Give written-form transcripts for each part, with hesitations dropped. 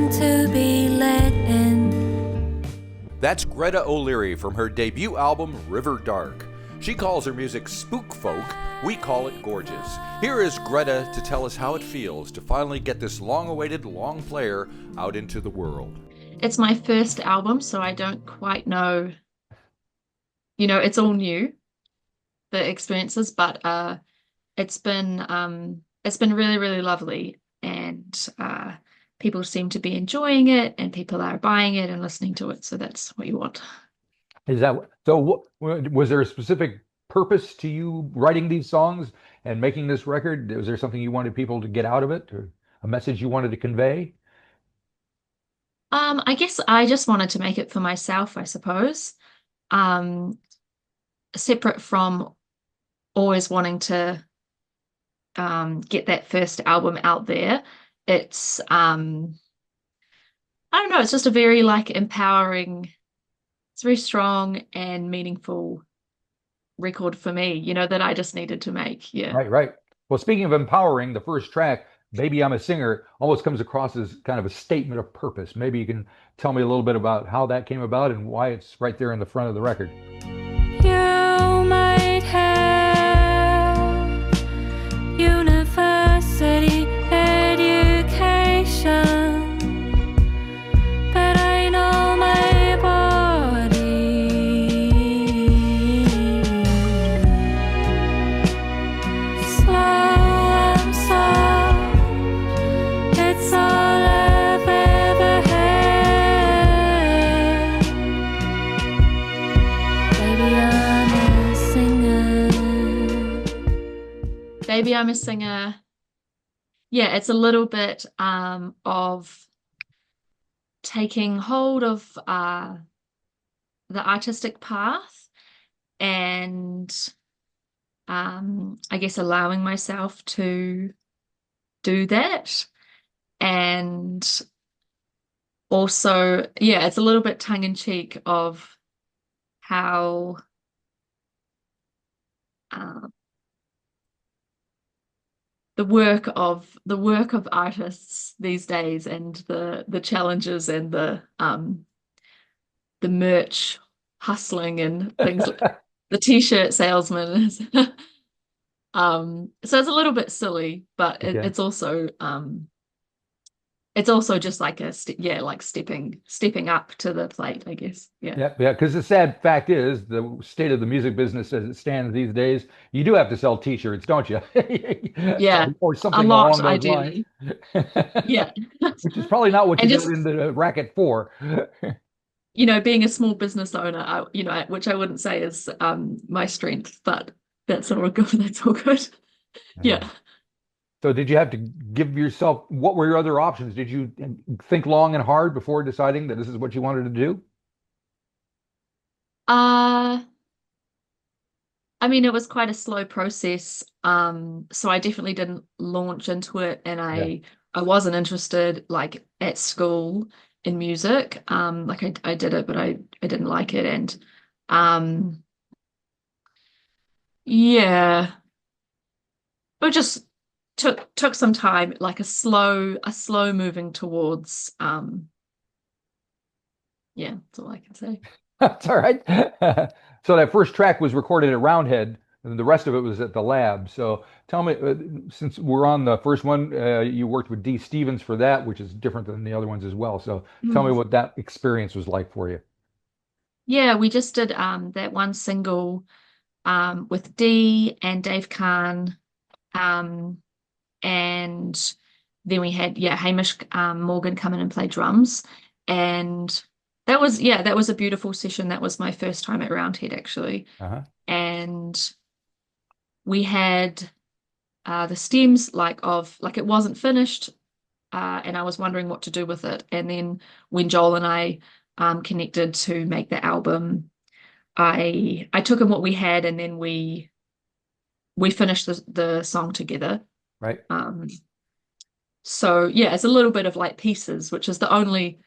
waiting to be let in. That's Greta O'Leary from her debut album, River Dark. She calls her music spook folk. We call it gorgeous. Here is Greta to tell us how it feels to finally get this long-awaited long player out into the world. It's my first album, so I don't quite know. It's all new, the experiences, but it's been really, really lovely, and people seem to be enjoying it, and people are buying it and listening to it. So that's what you want. Is that so? Was there a specific purpose to you writing these songs and making this record? Was there something you wanted people to get out of it, or a message you wanted to convey? I guess I just wanted to make it for myself, I suppose. Um, Separate from always wanting to get that first album out there. It's I don't know, it's just a very empowering, it's very strong and meaningful record for me, that I just needed to make. Yeah. Right. Well, speaking of empowering, the first track, Baby I'm a Singer, almost comes across as kind of a statement of purpose. Maybe you can tell me a little bit about how that came about and why it's right there in the front of the record. You might have university education, but I know my body. Slow and soft, it's all I've ever had. Baby, I'm a singer. Baby, I'm a Singer. Yeah, it's a little bit of taking hold of the artistic path and I guess allowing myself to do that. And also, yeah, it's a little bit tongue in cheek of how the work of artists these days, and the challenges, and the merch hustling and things like the t-shirt salesman. So it's a little bit silly, but Okay. it's also just like stepping up to the plate, I guess. Yeah. Because the sad fact is, the state of the music business as it stands these days, you do have to sell T-shirts, don't you? Yeah, Or a something lot, along those lines. ideally. Yeah. Which is probably not what And you just, got in the racket for. being a small business owner, which I wouldn't say is my strength, but that's all good. That's all good. Yeah. So did you have to give yourself, what were your other options? Did you think long and hard before deciding that this is what you wanted to do? I mean, it was quite a slow process. So I definitely didn't launch into it, and Yeah. I wasn't interested at school in music. I did it, but I didn't like it, and yeah, it just took some time, like a slow moving towards yeah, that's all I can say. That's all right. So that first track was recorded at Roundhead, and the rest of it was at the lab. So tell me, since we're on the first one, you worked with Dee Stevens for that, which is different than the other ones as well. So tell me what that experience was like for you. Yeah, we just did that one single with Dee and Dave Kahn, and then we had Hamish Morgan come in and play drums, and that was a beautiful session. That was my first time at Roundhead, actually. Uh-huh. And we had the stems it wasn't finished, and I was wondering what to do with it. And then when Joel and I connected to make the album, I took in what we had, and then we finished the song together. Right. So yeah, it's a little bit of pieces, which is the only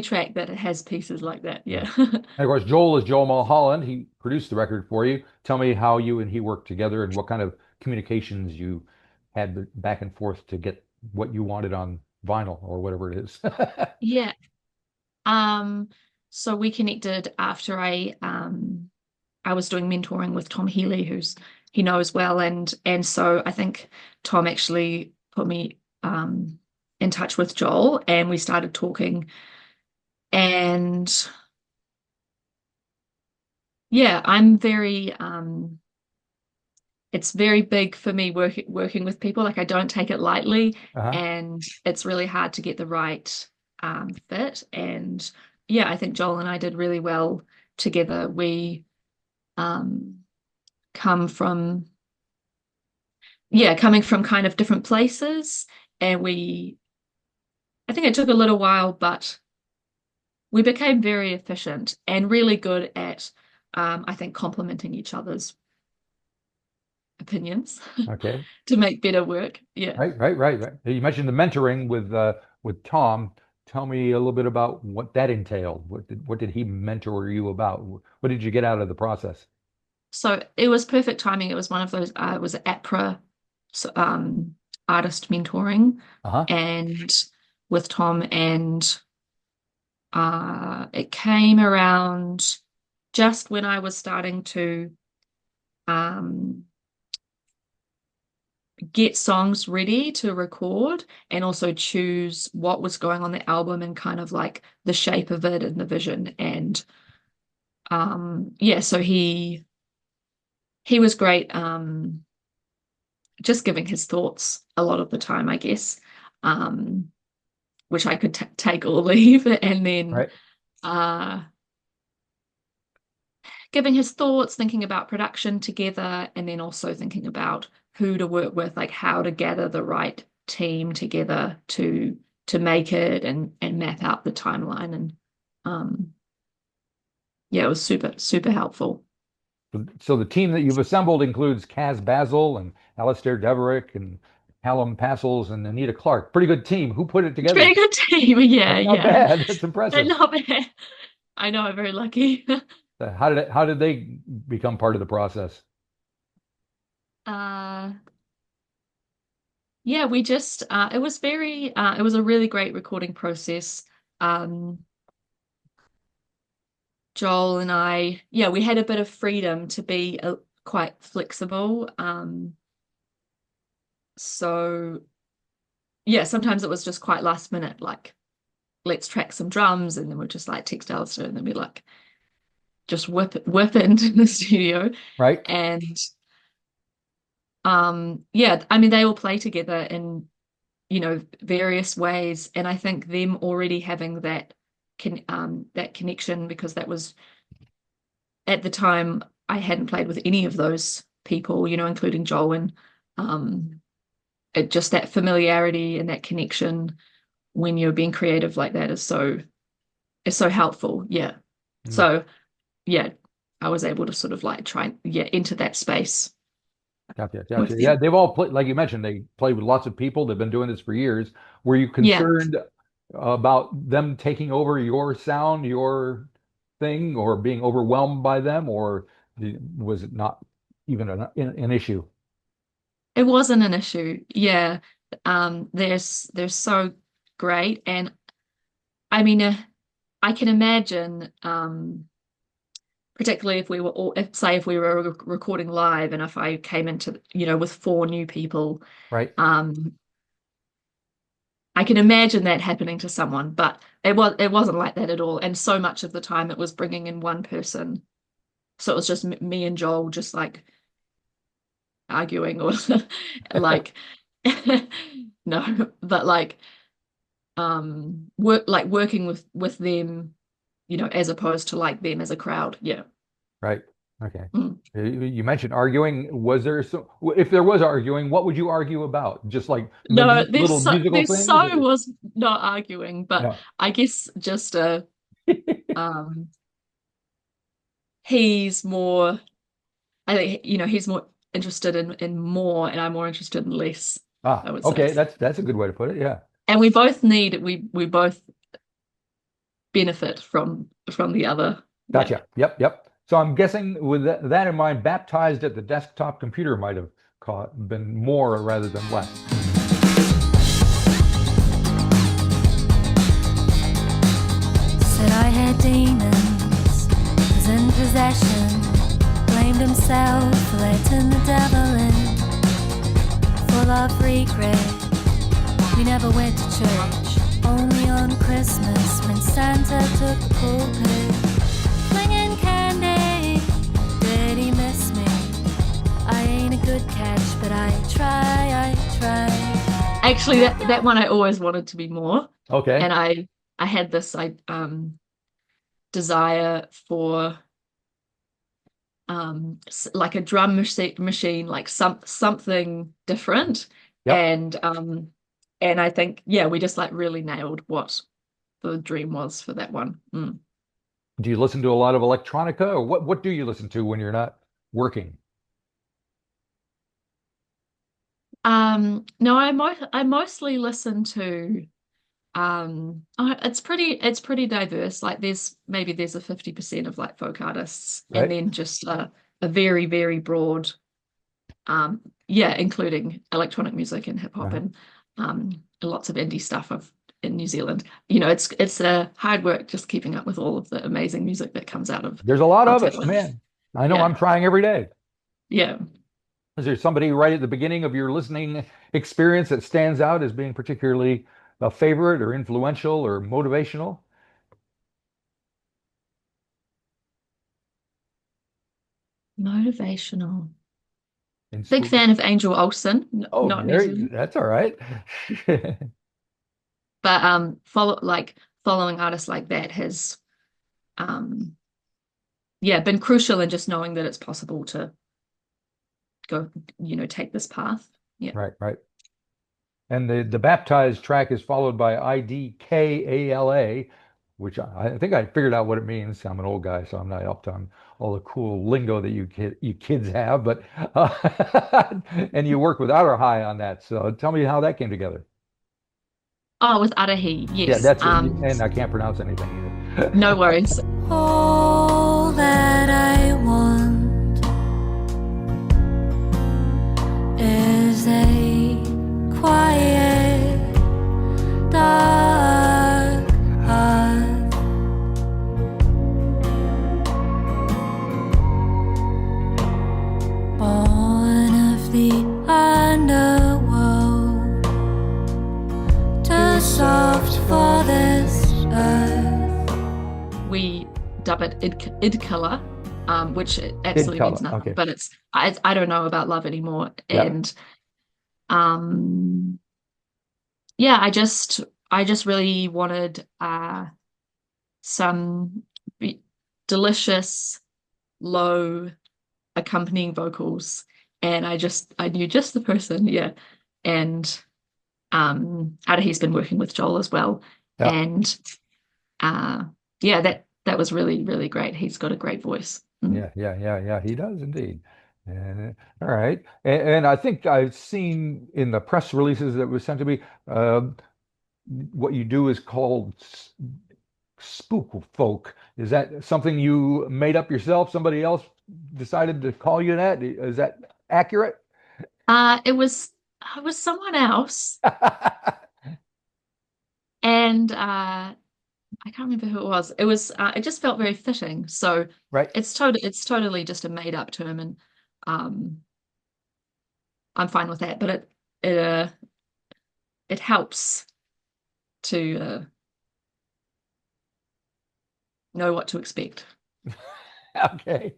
track that has pieces like that. Yeah. And of course, Joel is Joel Mulholland. He produced the record for you. Tell me how you and he worked together and what kind of communications you had back and forth to get what you wanted on vinyl or whatever it is. Yeah. So we connected after I was doing mentoring with Tom Healy, who's he knows well, and so I think Tom actually put me in touch with Joel, and we started talking, and yeah, I'm very it's very big for me working with people. Like I don't take it lightly, Uh-huh. and it's really hard to get the right fit. And yeah, I think Joel and I did really well together. We um, come from coming from kind of different places, and I think it took a little while, but we became very efficient and really good at I think complementing each other's opinions Okay. to make better work. Yeah. Right. You mentioned the mentoring with Tom. Tell me a little bit about what that entailed. What did he mentor you about? What did you get out of the process? So it was perfect timing. It was one of those, it was APRA so, artist mentoring Uh-huh. and with Tom, and it came around just when I was starting to um, get songs ready to record and also choose what was going on the album and kind of like the shape of it and the vision. And so he was great, just giving his thoughts a lot of the time, I guess, which I could take or leave. And then Right. uh, giving his thoughts, thinking about production together, and then also thinking about who to work with, like how to gather the right team together to make it and map out the timeline. And it was super helpful. So the team that you've assembled includes Kaz Basil and Alistair Deverick and Callum Passels and Anita Clark. Pretty good team. Who put it It's a together? very good team. Yeah, That's not yeah. bad. That's impressive. Not bad. I know, I'm very lucky. How did they become part of the process? Uh, yeah, we just it was it was a really great recording process. Um, Joel and I, yeah, we had a bit of freedom to be quite flexible. So yeah, sometimes it was just quite last minute, like let's track some drums, and then we'd just like text Alistair, and then we like just whip into the studio, Right? and I mean they all play together in various ways, and I think them already having that connection, because that was at the time I hadn't played with any of those people, including Joel, and just that familiarity and that connection when you're being creative like that is so helpful. Yeah. Mm. So yeah, I was able to sort of like try and enter that space Gotcha. with Yeah, them. they've all played, like you mentioned, they played with lots of people. They've been doing this for years. Were you Yeah. concerned about them taking over your sound, your thing, or being overwhelmed by them, or was it not even an issue? It wasn't an issue. Yeah. They're so great. And I mean, I can imagine, particularly if we were all, if we were recording live, and if I came into, with four new people, Right? um, I can imagine that happening to someone, but it wasn't like that at all. And so much of the time it was bringing in one person. So it was just me and Joel just like arguing or like no, but like working with them, as opposed to like them as a crowd. Yeah. Right. Okay. Mm. You mentioned arguing. Was there some, if there was arguing, what would you argue about? Just like No, little musical there's things? so was not arguing, but No. I guess just um he's more, I think, he's more interested in more, and I'm more interested in less, I would say. Okay. That's a good way to put it. Yeah. And we both benefit from the other. Yeah. Gotcha. Yep. So I'm guessing with that in mind, baptized at the desktop computer might have been more rather than less. demons, was in possession, blamed himself for letting the devil in. Full of regret, we never went to church, only on Christmas when Santa took the pulpit. Flinging candy, did he miss me? I ain't a good catch, but I try. Actually, that one I always wanted to be more. Okay. And I had this desire for like a drum machine, like something different. Yep. And I think, yeah, we just like really nailed what the dream was for that one. Do you listen to a lot of electronica, or what do you listen to when you're not working? No, I mostly listen to it's pretty diverse. Like there's a 50% of like folk artists, and Right? then just a very, very broad yeah, including electronic music and hip hop Uh-huh. and lots of indie stuff in New Zealand. You know, it's hard work just keeping up with all of the amazing music that comes out of There's a lot of it, Aotearoa. man. I know I'm Yeah, trying every day. yeah. Is there somebody right at the beginning of your listening experience that stands out as being particularly a favorite or influential or motivational? Motivational. Big Inspiration. fan of Angel Olsen, Oh, not New there, Zealand, that's all right. but following artists like that has um yeah been crucial in just knowing that it's possible to go, take this path. Yeah. Right, right. And the baptized track is followed by IDKALA, which I think I figured out what it means. I'm an old guy, so I'm not up on all the cool lingo that you kids have, but and you work with Outer High on that. So tell me how that came together. Oh, with Arahi, Yeah, yes. that's it. And I can't pronounce anything No either. worries. All that I want is a quiet, dark heart. Born of the underworld, too soft for this earth. We dub it Idkilla, which Kid absolutely means color. nothing, Okay. but I don't know about love anymore. Yeah. And um yeah, I just really wanted some be delicious, low accompanying vocals. And I knew just the person, yeah. And Adahi's been working with Joel as well. Yeah. And uh yeah, that was really, really great. He's got a great voice. Yeah. He does indeed. And all right. And I think I've seen in the press releases that was sent to me, what you do is called spook folk. Is that something you made up yourself? Somebody else decided to call you that? Is that accurate? It was someone else, and I can't remember who it was. It just felt very fitting. So Right. it's totally just a made up term, and um I'm fine with that. But it helps to know what to expect. Okay.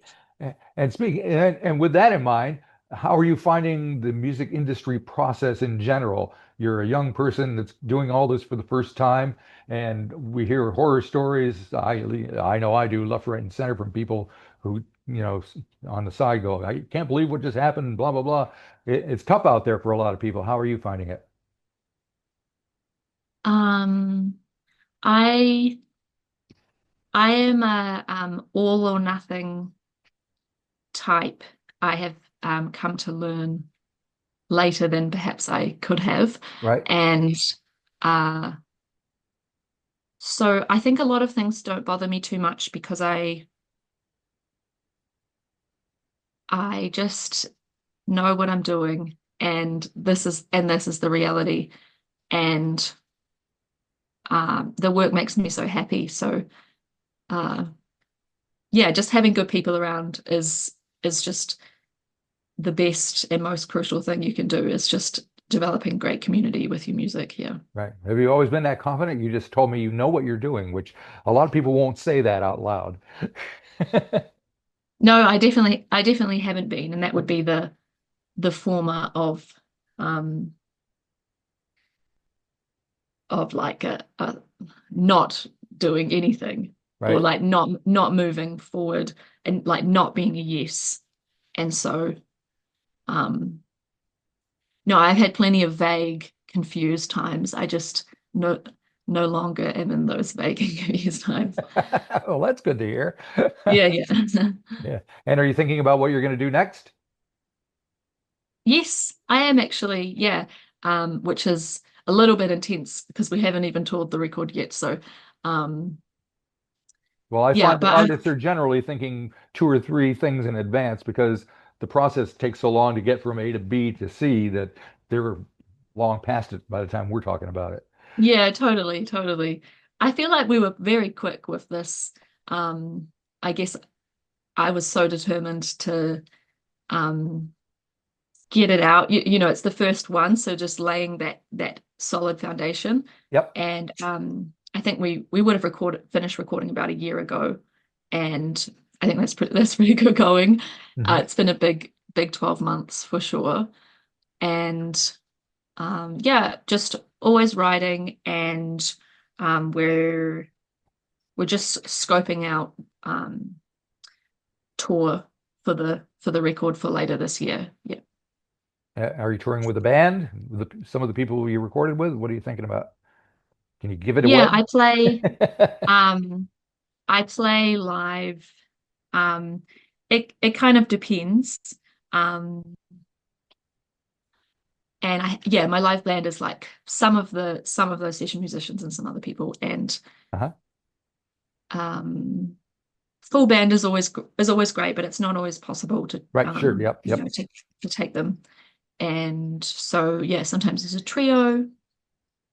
And speaking and with that in mind, how are you finding the music industry process in general? You're a young person that's doing all this for the first time, and we hear horror stories. I know I do left, right, and center from people who, on the side go, I can't believe what just happened, blah, blah, blah. It's tough out there for a lot of people. How are you finding it? Um, I I am a all or nothing type. I have come to learn later than perhaps I could have, Right? and uh, so I think a lot of things don't bother me too much because I just know what I'm doing, and this is the reality, and the work makes me so happy. So uh yeah, just having good people around is just the best and most crucial thing you can do is just developing great community with your music. Yeah. Right. Have you always been that confident? You just told me you know what you're doing, which a lot of people won't say that out loud. No, I definitely haven't been, and that would be the former um of like a not doing anything or Right. like not moving forward and like not being a yes. And so um no, I've had plenty of vague, confused times. I just no longer am in those vague and confused times. Well, that's good to hear. Yeah, yeah. Yeah. And are you thinking about what you're going to do next? Yes, I am actually, yeah. Which is a little bit intense because we haven't even toured the record yet. So um Well, I yeah, find that but artists are generally thinking two or three things in advance because the process takes so long to get from A to B to C that they're long past it by the time we're talking about it. yeah, totally, totally. I feel like we were very quick with this. Um, I guess I was so determined to um get it out. It's the first one, so just laying that solid foundation. Yep. And I think we would have finished recording about a year ago, and I think that's pretty good going. Hmm. It's been a big 12 months for sure, and yeah, just always writing, and we're just scoping out tour for the record for later this year. Yeah. Are you touring with a band? Some of the people you recorded with? What are you thinking about? Can you give it away? Yeah, um I play live. Um it kind of depends. Um and I yeah, my live band is like some of those session musicians and some other people, and Uh-huh. um full band is always great, but it's not always possible to Right. Sure. Yep. Yep. to take them. And so yeah, sometimes there's a trio,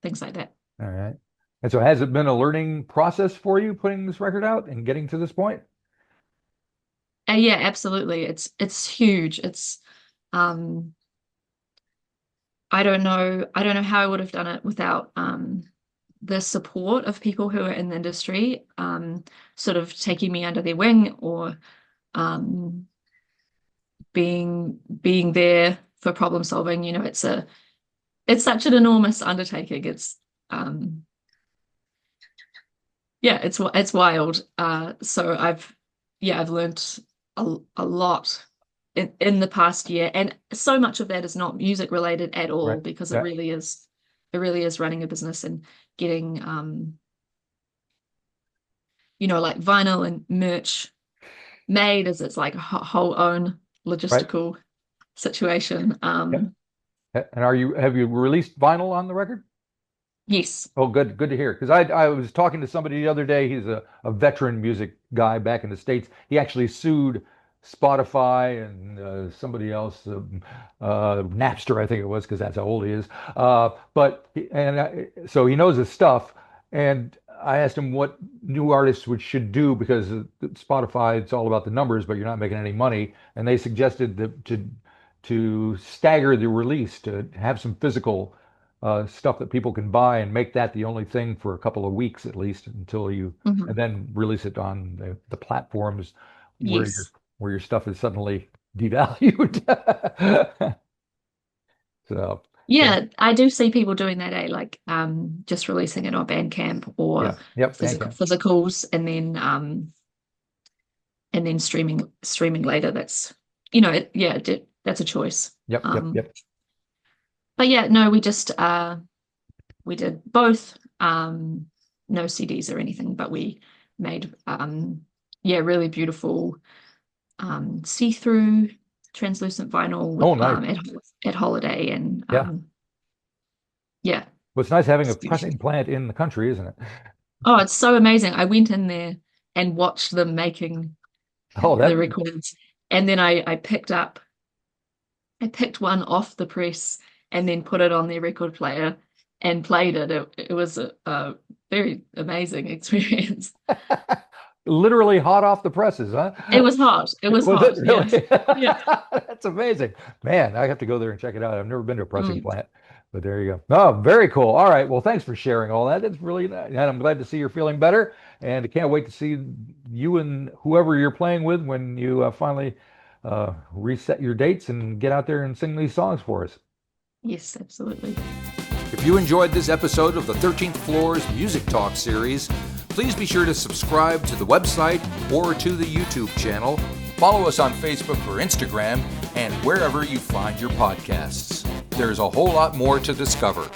things like that. All right. And so has it been a learning process for you putting this record out and getting to this point? Yeah, absolutely. It's huge. It's um I don't know how I would have done it without the support of people who are in the industry, sort of taking me under their wing or um being there for problem solving. It's such an enormous undertaking. It's yeah, it's wild. So I've learned a lot in the past year, and so much of that is not music related at all Right. because Yeah. it really is running a business and getting like vinyl and merch made as it's like a whole own Right. logistical situation. Yep. And have you released vinyl on the record? Yes. Oh, good, good to hear. Because I was talking to somebody the other day. He's a veteran music guy back in the States. He actually sued Spotify and somebody else, Napster, I think it was, because that's how old he is. So he knows his stuff. And I asked him what new artists should do because Spotify, it's all about the numbers, but you're not making any money. And they suggested that to stagger the release, to have some physical stuff that people can buy and make that the only thing for a couple of weeks at least and Mhm. then release it on the platforms where Yes. your stuff is suddenly devalued. So, so Yeah, I do see people doing that, like just releasing it on Bandcamp or yeah, yep, Bandcamp. physicals and then streaming later. That's that's a choice. Yep, yep, Um yep. but yeah, no, we did both, no CDs or anything, but we made yeah, really beautiful see-through translucent vinyl Oh, with nice. at Holiday, and Yeah. yeah, Well, it's nice having a it's beautiful. pressing plant in the country, isn't it? Oh, it's so amazing. I went in there and watched them making Oh, the that records, and then I picked one off the press and then put it on their record player and played it. It was a very amazing experience. literally hot off the presses, huh? It was hot. It was Was hot. it really? Yeah. That's amazing. Man, I have to go there and check it out. I've never been to a pressing Mm. plant, but there you go. Oh, very cool. All right. Well, thanks for sharing all that. That's really nice. And I'm glad to see you're feeling better. And I can't wait to see you and whoever you're playing with when you finally reset your dates and get out there and sing these songs for us. Yes, absolutely. If you enjoyed this episode of the 13th Floor's Music Talk series, please be sure to subscribe to the website or to the YouTube channel. Follow us on Facebook or Instagram and wherever you find your podcasts. There's a whole lot more to discover.